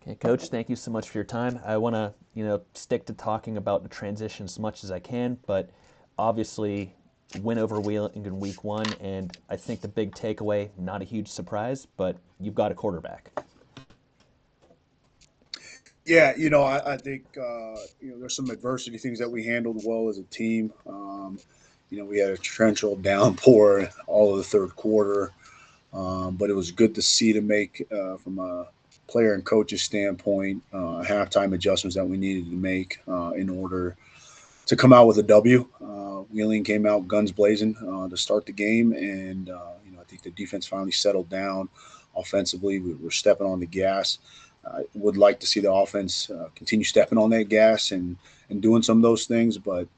Yeah, Coach, thank you so much for your time. I want to, stick to talking about the transition as much as I can, but obviously, win over Wheeling in week one, and I think the big takeaway, not a huge surprise, but you've got a quarterback. Yeah, I think there's some adversity things that we handled well as a team. We had a torrential downpour all of the third quarter, but it was good to see to make from a player and coaches standpoint halftime adjustments that we needed to make in order to come out with a W. Wheeling came out guns blazing to start the game, and I think the defense finally settled down offensively. We were stepping on the gas. I would like to see the offense continue stepping on that gas and doing some of those things, but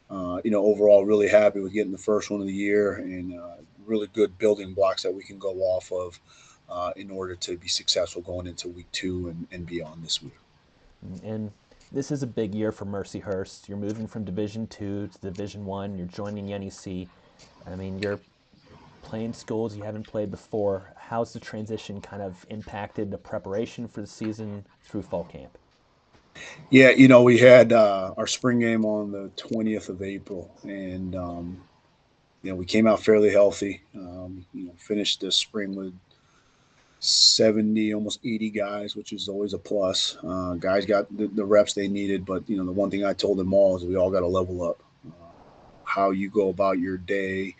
overall, really happy with getting the first one of the year and really good building blocks that we can go off of in order to be successful going into week two and beyond this week. And this is a big year for Mercyhurst. You're moving from Division Two to Division One. You're joining NEC. I mean, you're playing schools you haven't played before. How's the transition kind of impacted the preparation for the season through fall camp? Yeah, we had our spring game on the 20th of April, and we came out fairly healthy. Finished the spring with 70, almost 80 guys, which is always a plus. Guys got the reps they needed, but the one thing I told them all is we all got to level up. How you go about your day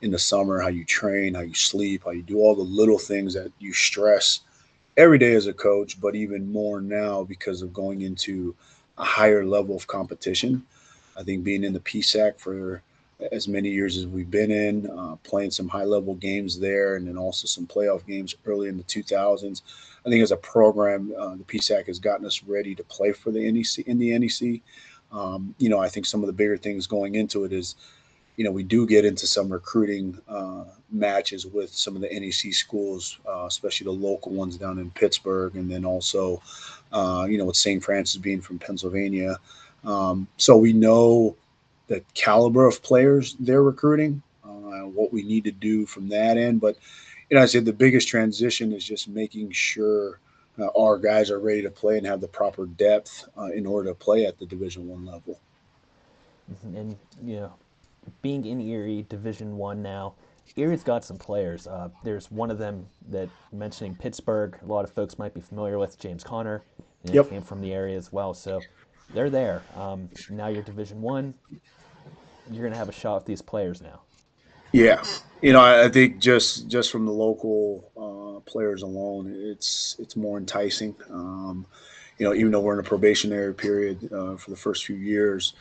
in the summer, how you train, how you sleep, how you do all the little things that you stress every day as a coach, but even more now because of going into a higher level of competition. I think being in the PSAC for as many years as we've been in, playing some high level games there, and then also some playoff games early in the 2000s. I think as a program, the PSAC has gotten us ready to play for the NEC in the NEC. I think some of the bigger things going into it is we do get into some recruiting matches with some of the NEC schools, especially the local ones down in Pittsburgh, and then also, with St. Francis being from Pennsylvania. So we know the caliber of players they're recruiting, what we need to do from that end. But, I said the biggest transition is just making sure our guys are ready to play and have the proper depth in order to play at the Division One level. And being in Erie Division One now, Erie's got some players. There's one of them that mentioning Pittsburgh. A lot of folks might be familiar with James Conner, and he Yep. came from the area as well. So they're there. Now you're Division One. You're gonna have a shot with these players now. Yeah, I think just from the local players alone, it's more enticing. Even though we're in a probationary period for the first few years,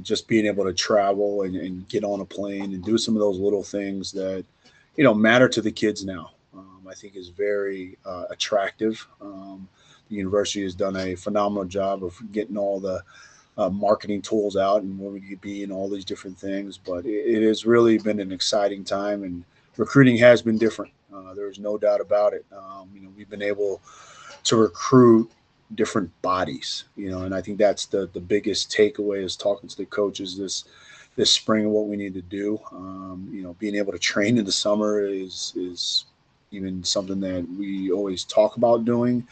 just being able to travel and get on a plane and do some of those little things that matter to the kids now, I think is very attractive. The university has done a phenomenal job of getting all the marketing tools out and where we could be and all these different things. But it has really been an exciting time, and recruiting has been different. There's no doubt about it. We've been able to recruit different bodies, and I think that's the biggest takeaway is talking to the coaches this spring of what we need to do. Being able to train in the summer is even something that we always talk about doing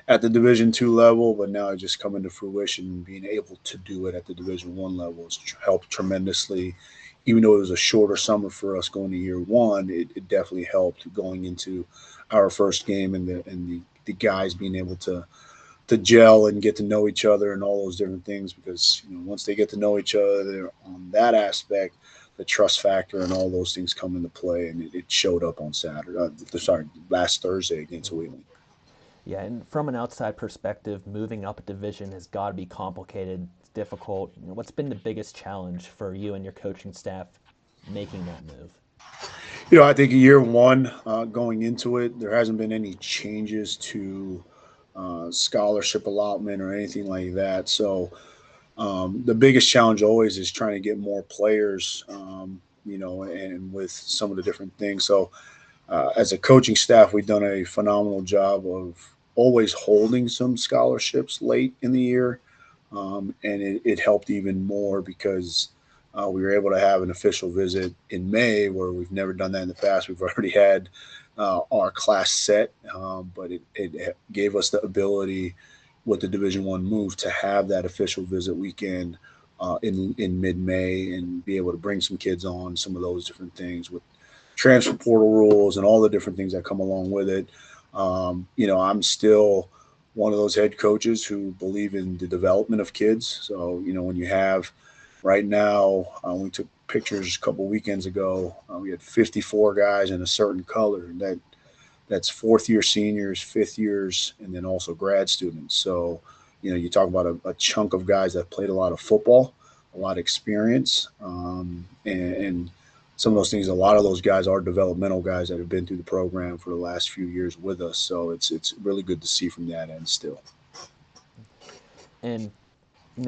at the Division two level, but now it's just coming to fruition. And being able to do it at the Division one level has helped tremendously. Even though it was a shorter summer for us going to year one, it definitely helped going into our first game and the guys being able to gel and get to know each other and all those different things because once they get to know each other on that aspect, the trust factor and all those things come into play, and it showed up on Saturday. Sorry, last Thursday against Mhm. Wheeling. Yeah, and from an outside perspective, moving up a division has got to be complicated. It's difficult. What's been the biggest challenge for you and your coaching staff making that move? I think year one going into it, there hasn't been any changes to scholarship allotment or anything like that. So the biggest challenge always is trying to get more players, and with some of the different things. So as a coaching staff, we've done a phenomenal job of always holding some scholarships late in the year, and it helped even more because we were able to have an official visit in May where we've never done that in the past. We've already had our class set, but it gave us the ability with the Division I move to have that official visit weekend in mid-May and be able to bring some kids on, some of those different things with transfer portal rules and all the different things that come along with it. I'm still one of those head coaches who believe in the development of kids. So, when you have right now, we took pictures a couple weekends ago. We had 54 guys in a certain color. That's fourth year seniors, fifth years, and then also grad students. So, you talk about a chunk of guys that played a lot of football, a lot of experience, and some of those things. A lot of those guys are developmental guys that have been through the program for the last few years with us. So it's really good to see from that end still. And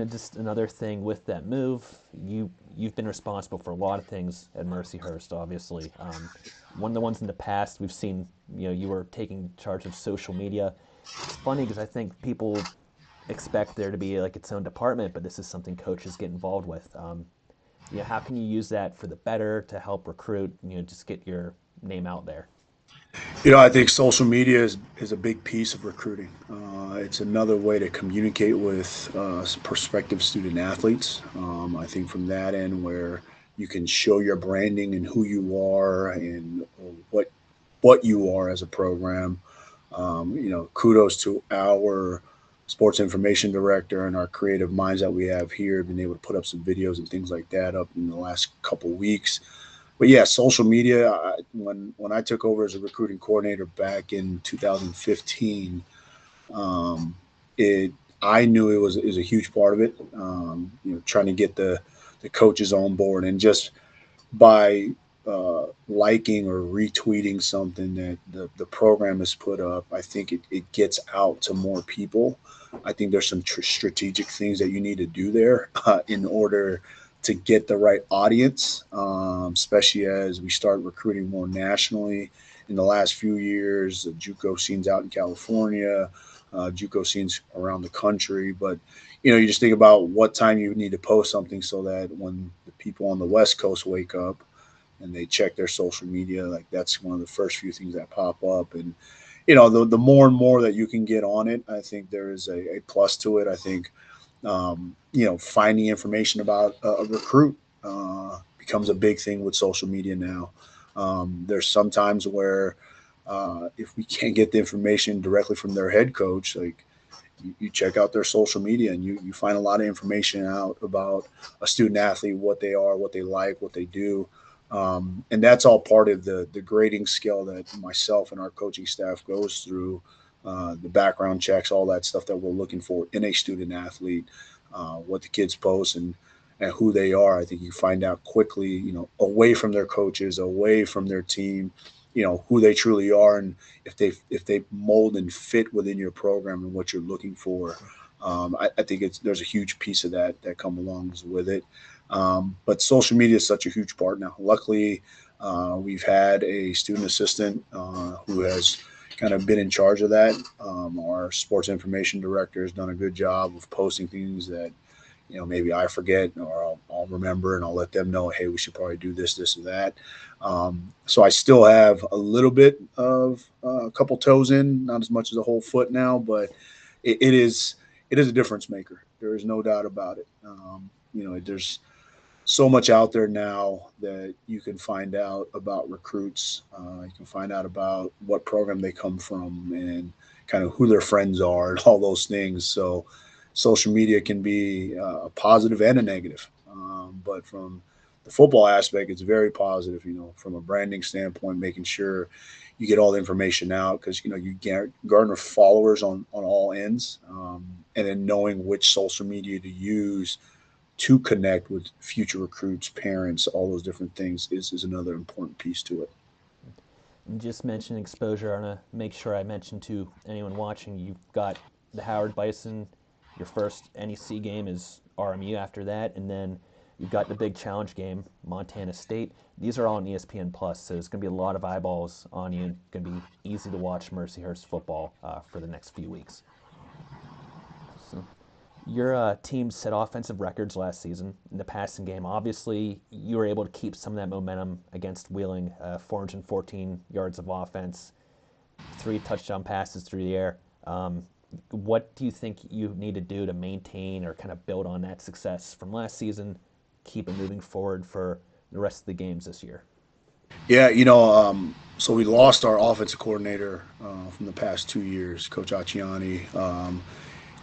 just another thing with that move, you've been responsible for a lot of things at Mercyhurst, obviously. One of the ones in the past we've seen, you were taking charge of social media. It's funny because I think people expect there to be like its own department, but this is something coaches get involved with. How can you use that for the better to help recruit? Just get your name out there. I think social media is a big piece of recruiting. It's another way to communicate with prospective student athletes. I think from that end, where you can show your branding and who you are and what you are as a program. Kudos to our sports information director and our creative minds that we have here, been able to put up some videos and things like that up in the last couple weeks. But yeah, social media. When I took over as a recruiting coordinator back in 2015, um, it I knew it was a huge part of it. Trying to get the coaches on board, and just by liking or retweeting something that the program has put up, I think it gets out to more people. I think there's some strategic things that you need to do there in order to get the right audience, especially as we start recruiting more nationally. In the last few years, the JUCO scenes out in California, JUCO scenes around the country, but you just think about what time you need to post something so that when the people on the West Coast wake up and they check their social media, like that's one of the first few things that pop up. And the more and more that you can get on it, I think there is a plus to it. I think finding information about a recruit becomes a big thing with social media now. There's sometimes where if we can't get the information directly from their head coach, like you check out their social media and you find a lot of information out about a student athlete, what they are, what they like, what they do. And that's all part of the grading scale that myself and our coaching staff goes through, the background checks, all that stuff that we're looking for in a student athlete, what the kids post and who they are. I think you find out quickly, away from their coaches, away from their team, who they truly are, and if they mold and fit within your program and what you're looking for. I think there's a huge piece of that come along with it. But social media is such a huge part now. Luckily, we've had a student assistant who has kind of been in charge of that. Our sports information director has done a good job of posting things that maybe I forget or I'll remember, and I'll let them know, hey, we should probably do this, this, and that. So I still have a little bit of a couple toes in, not as much as a whole foot now, but it is a difference maker. There is no doubt about it. There's so much out there now that you can find out about recruits. You can find out about what program they come from and kind of who their friends are and all those things. So social media can be a positive and a negative. But from the football aspect, it's very positive, from a branding standpoint, making sure you get all the information out because, you garner followers on all ends. And then knowing which social media to use to connect with future recruits, parents, all those different things is another important piece to it. And just mention exposure. I want to make sure I mention to anyone watching, you've got the Howard Bison. Your first NEC game is RMU after that, and then you've got the big challenge game, Montana State. These are all on ESPN Plus, so it's going to be a lot of eyeballs on you. It's going to be easy to watch Mercyhurst football for the next few weeks. So, Your team set offensive records last season in the passing game. Obviously, you were able to keep some of that momentum against Wheeling, 414 yards of offense, 3 touchdown passes through the air. What do you think you need to do to maintain or kind of build on that success from last season, keep it moving forward for the rest of the games this year? Yeah, so we lost our offensive coordinator from the past 2 years. Coach Acciani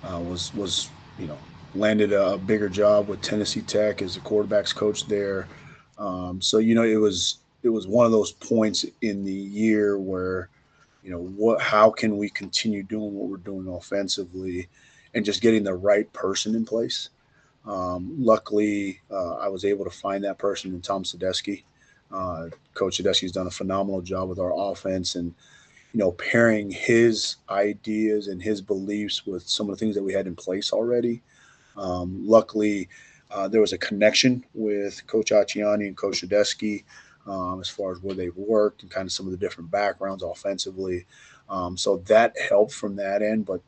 was you know landed a bigger job with Tennessee Tech as the quarterbacks coach there. So it was one of those points in the year where what how can we continue doing what we're doing offensively and just getting the right person in place. Luckily, I was able to find that person in Tom Sadesky. Coach Sadesky's done a phenomenal job with our offense, and pairing his ideas and his beliefs with some of the things that we had in place already. Luckily, there was a connection with Coach Acciani and Coach Sadesky as far as where they've worked and kind of some of the different backgrounds offensively. So that helped from that end. But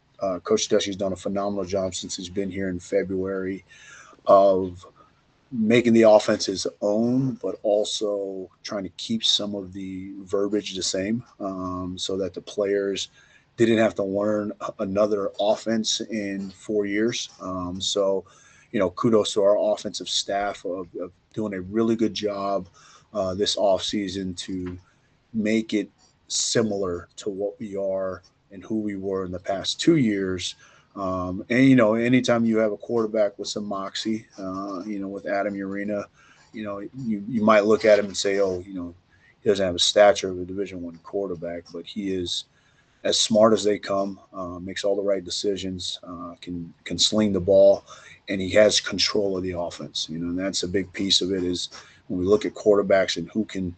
Coach Sadesky's done a phenomenal job since he's been here in February of making the offense his own, but also trying to keep some of the verbiage the same, so that the players didn't have to learn another offense in 4 years. Kudos to our offensive staff of doing a really good job this offseason to make it similar to what we are and who we were in the past 2 years. And anytime you have a quarterback with some moxie, with Adam Urena, you might look at him and say, oh, he doesn't have a stature of a Division I quarterback, but he is as smart as they come. Makes all the right decisions, can sling the ball, and he has control of the offense. And that's a big piece of it. Is when we look at quarterbacks and who can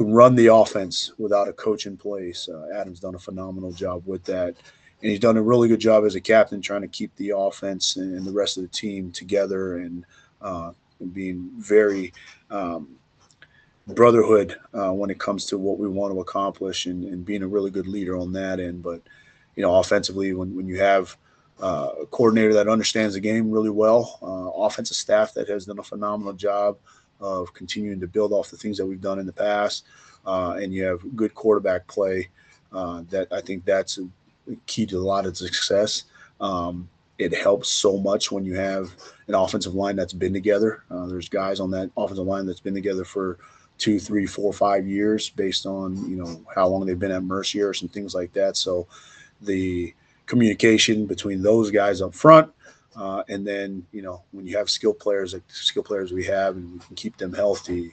run the offense without a coach in place. Adam's done a phenomenal job with that. And he's done a really good job as a captain trying to keep the offense and the rest of the team together and being very brotherhood when it comes to what we want to accomplish and being a really good leader on that end. But, offensively, when you have a coordinator that understands the game really well, offensive staff that has done a phenomenal job of continuing to build off the things that we've done in the past, and you have good quarterback play. That I think that's a key to a lot of success. It helps so much when you have an offensive line that's been together. There's guys on that offensive line that's been together for 2, 3, 4, 5 years, based on how long they've been at Mercyhurst and things like that. So the communication between those guys up front, and then when you have skill players like the skill players we have, and we can keep them healthy,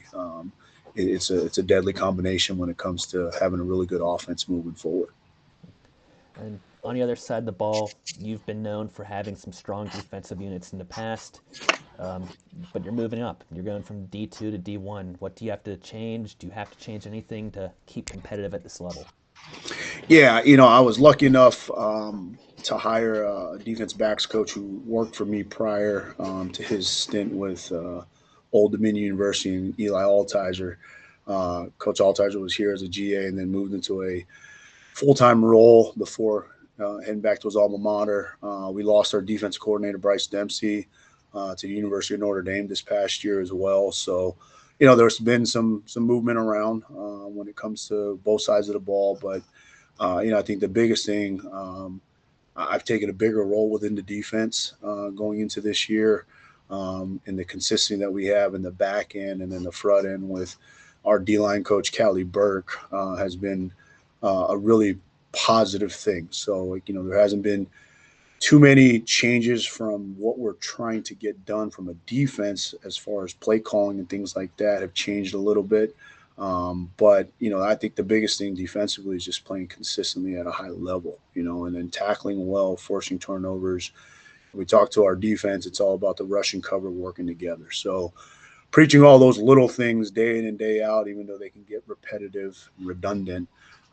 it's a deadly combination when it comes to having a really good offense moving forward. And on the other side of the ball, you've been known for having some strong defensive units in the past, um, but you're moving up. You're going from D2 to D1. What do you have to change? Do you have to change anything to keep competitive at this level? Yeah, I was lucky enough to hire a defense backs coach who worked for me prior to his stint with Old Dominion University and Eli Altizer. Coach Altizer was here as a GA and then moved into a full-time role before heading back to his alma mater. We lost our defense coordinator, Bryce Dempsey, to the University of Notre Dame this past year as well. So, there's been some movement around when it comes to both sides of the ball. But, I think the biggest thing, I've taken a bigger role within the defense going into this year, and the consistency that we have in the back end and then the front end with our D-line coach, Callie Burke, has been a really positive thing. So, there hasn't been too many changes from what we're trying to get done from a defense as far as play calling and things like that have changed a little bit. But, I think the biggest thing defensively is just playing consistently at a high level, and then tackling well, forcing turnovers. We talk to our defense, it's all about the rush and cover working together. So, preaching all those little things day in and day out, even though they can get repetitive and redundant,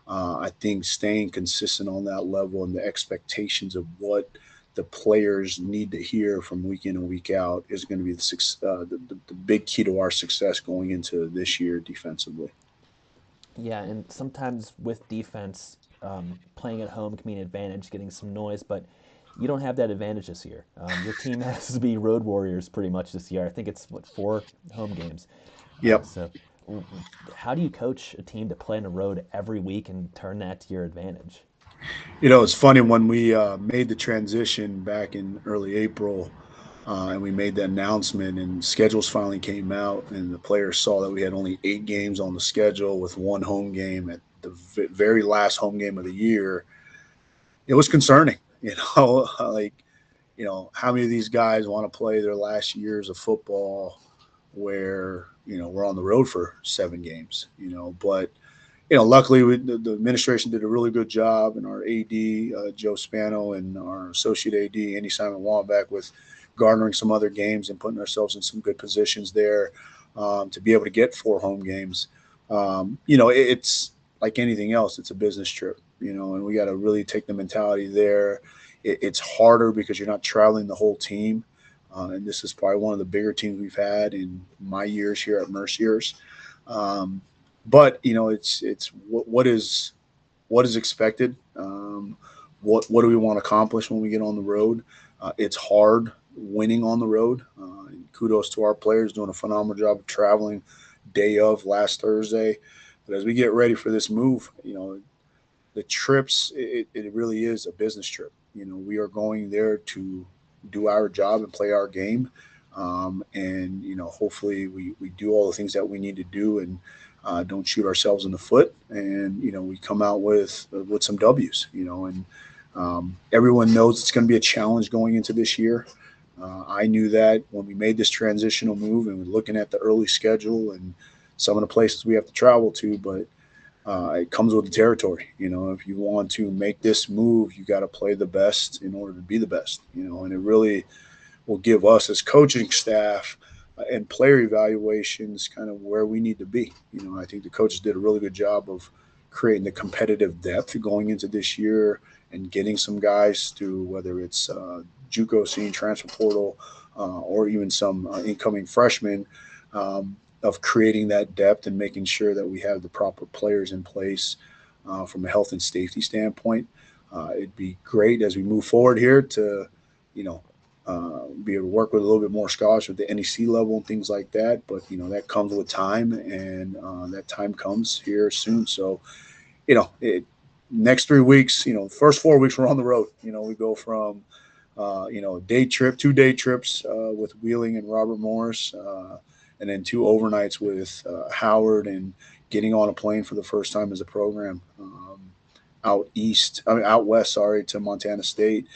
I think staying consistent on that level and the expectations of what the players need to hear from week in and week out is going to be the big key to our success going into this year defensively. Yeah, and sometimes with defense, playing at home can be an advantage, getting some noise, but You don't have that advantage this year. Your team has to be road warriors pretty much this year. I think it's what, 4 home games. Yep. So, how do you coach a team to play on the road every week and turn that to your advantage? It's funny when we made the transition back in early April, and we made the announcement, and schedules finally came out, and the players saw that we had only 8 games on the schedule with one home game at the very last home game of the year. It was concerning, like how many of these guys want to play their last years of football where we're on the road for 7 games, but luckily the administration did a really good job, and our AD, Joe Spano, and our associate AD, Andy Simon Wambach, with garnering some other games and putting ourselves in some good positions there, to be able to get 4 home games. It's like anything else, it's a business trip, and we got to really take the mentality there. It's harder because you're not traveling the whole team. And this is probably one of the bigger teams we've had in my years here at Mercyhurst. Um, but it's what is expected. What do we want to accomplish when we get on the road? It's hard winning on the road. And kudos to our players doing a phenomenal job of traveling day of last Thursday. But as we get ready for this move, the trips, it really is a business trip. We are going there to do our job and play our game. And hopefully we do all the things that we need to do, and don't shoot ourselves in the foot, and we come out with some W's. And everyone knows it's going to be a challenge going into this year. I knew that when we made this transitional move, and we're looking at the early schedule and some of the places we have to travel to, but it comes with the territory. If you want to make this move, you got to play the best in order to be the best. And it really will give us as coaching staff and player evaluations kind of where we need to be. I think the coaches did a really good job of creating the competitive depth going into this year and getting some guys to, whether it's JUCO scene, transfer portal, or even some incoming freshmen, of creating that depth and making sure that we have the proper players in place from a health and safety standpoint. It'd be great as we move forward here to, you know, be able to work with a little bit more scholars at the NEC level and things like that. But that comes with time, and that time comes here soon. So next 3 weeks, first 4 weeks we're on the road. We go from day trip, 2 day trips with Wheeling and Robert Morris, and then 2 overnights with Howard, and getting on a plane for the first time as a program out west, sorry, to Montana State.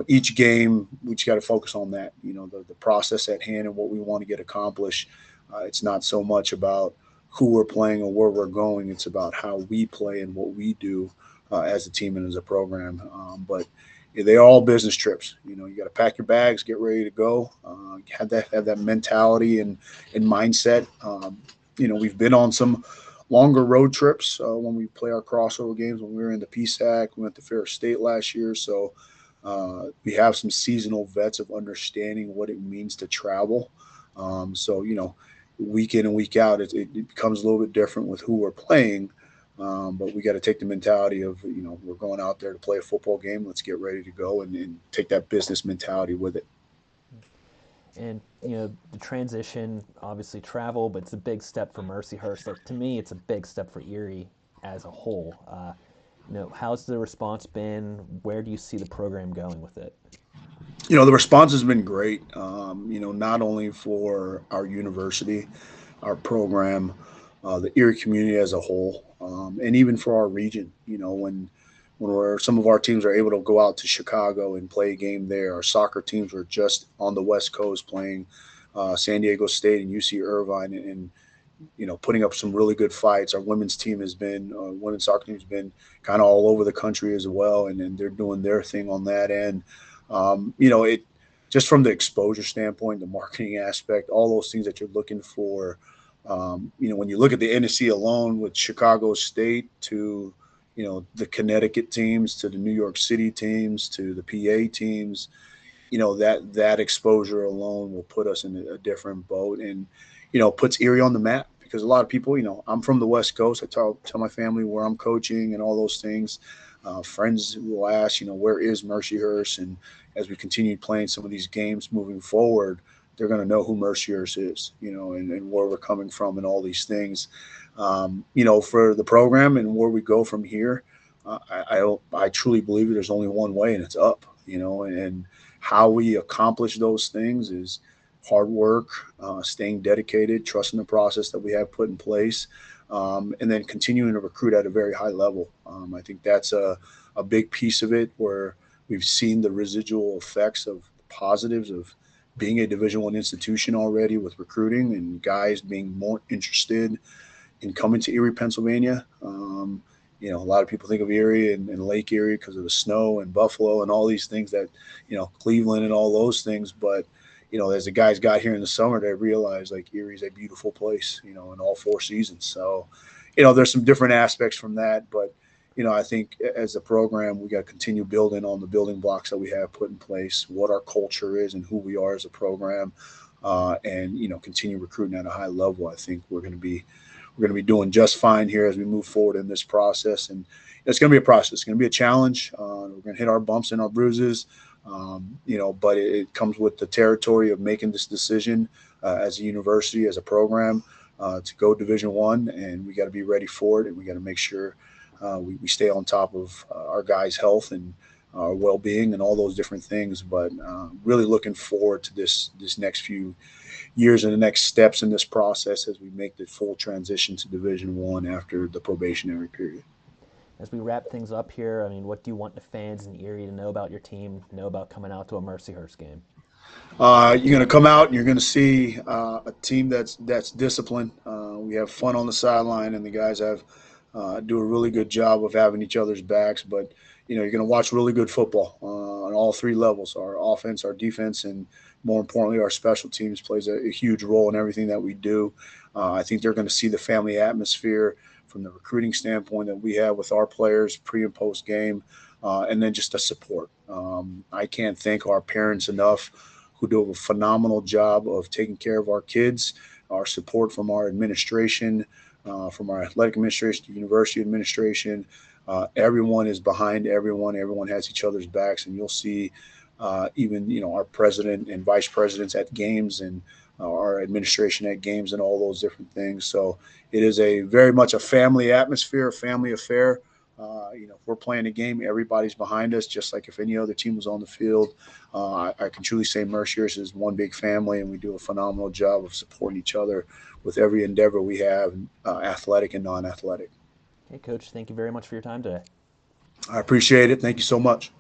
Each game we just got to focus on that. The process at hand and what we want to get accomplished. It's not so much about who we're playing or where we're going. It's about how we play and what we do as a team and as a program. But they're all business trips. You got to pack your bags, get ready to go. Have that mentality and mindset. We've been on some longer road trips when we play our crossover games. When we were in the PSAC, we went to Ferris State last year, so we have some seasonal vets of understanding what it means to travel. So week in and week out, it becomes a little bit different with who we're playing. But we got to take the mentality of, we're going out there to play a football game. Let's get ready to go, and take that business mentality with it. And the transition, obviously travel, but it's a big step for Mercyhurst. Like, to me, it's a big step for Erie as a whole. How's the response been? Where do you see the program going with it? The response has been great. Not only for our university, our program, the Erie community as a whole, and even for our region. When some of our teams are able to go out to Chicago and play a game there. Our soccer teams were just on the West Coast playing San Diego State and UC Irvine, and putting up some really good fights. Our women's soccer team has been kind of all over the country as well, and they're doing their thing on that end. It just from the exposure standpoint, the marketing aspect, all those things that you're looking for. When you look at the NEC alone, with Chicago State to the Connecticut teams, to the New York City teams, to the PA teams, that exposure alone will put us in a different boat, and puts Erie on the map, because a lot of people, I'm from the West Coast. I tell my family where I'm coaching and all those things. Friends will ask, where is Mercyhurst? And as we continue playing some of these games moving forward, they're going to know who Mercyhurst is, and where we're coming from and all these things. For the program and where we go from here, I truly believe there's only one way, and it's up. And how we accomplish those things is hard work, staying dedicated, trusting the process that we have put in place, and then continuing to recruit at a very high level. I think that's a big piece of it, where we've seen the residual effects of positives of being a Division I institution already with recruiting and guys being more interested in coming to Erie, Pennsylvania. A lot of people think of Erie and Lake Erie because of the snow and Buffalo and all these things that, Cleveland and all those things. But, as the guys got here in the summer, they realized like Erie's a beautiful place, in all 4 seasons. So, there's some different aspects from that. But, I think as a program, we got to continue building on the building blocks that we have put in place, what our culture is and who we are as a program, and, continue recruiting at a high level. I think we're going to be doing just fine here as we move forward in this process. And it's going to be a process. It's going to be a challenge. We're going to hit our bumps and our bruises, but it comes with the territory of making this decision as a university, as a program, to go Division I, and we got to be ready for it, and we got to make sure we stay on top of our guys' health and our well-being and all those different things. But really looking forward to this next few years and the next steps in this process as we make the full transition to Division I after the probationary period. As we wrap things up here, I mean, what do you want the fans in Erie to know about your team, know about coming out to a Mercyhurst game? You're going to come out and you're going to see a team that's disciplined. We have fun on the sideline, and the guys do a really good job of having each other's backs. But you're going to watch really good football on all 3 levels: our offense, our defense, and more importantly, our special teams plays a huge role in everything that we do. I think they're going to see the family atmosphere from the recruiting standpoint that we have with our players pre and post game, and then just the support. I can't thank our parents enough, who do a phenomenal job of taking care of our kids, our support from our administration, from our athletic administration to university administration. Everyone is behind everyone. Everyone has each other's backs, and you'll see even our president and vice presidents at games, and our administration at games, and all those different things. So it is a very much a family atmosphere, a family affair. If we're playing a game, everybody's behind us, just like if any other team was on the field. I can truly say Mercyhurst is one big family, and we do a phenomenal job of supporting each other with every endeavor we have, athletic and non-athletic. Okay, Coach, thank you very much for your time today. I appreciate it. Thank you so much.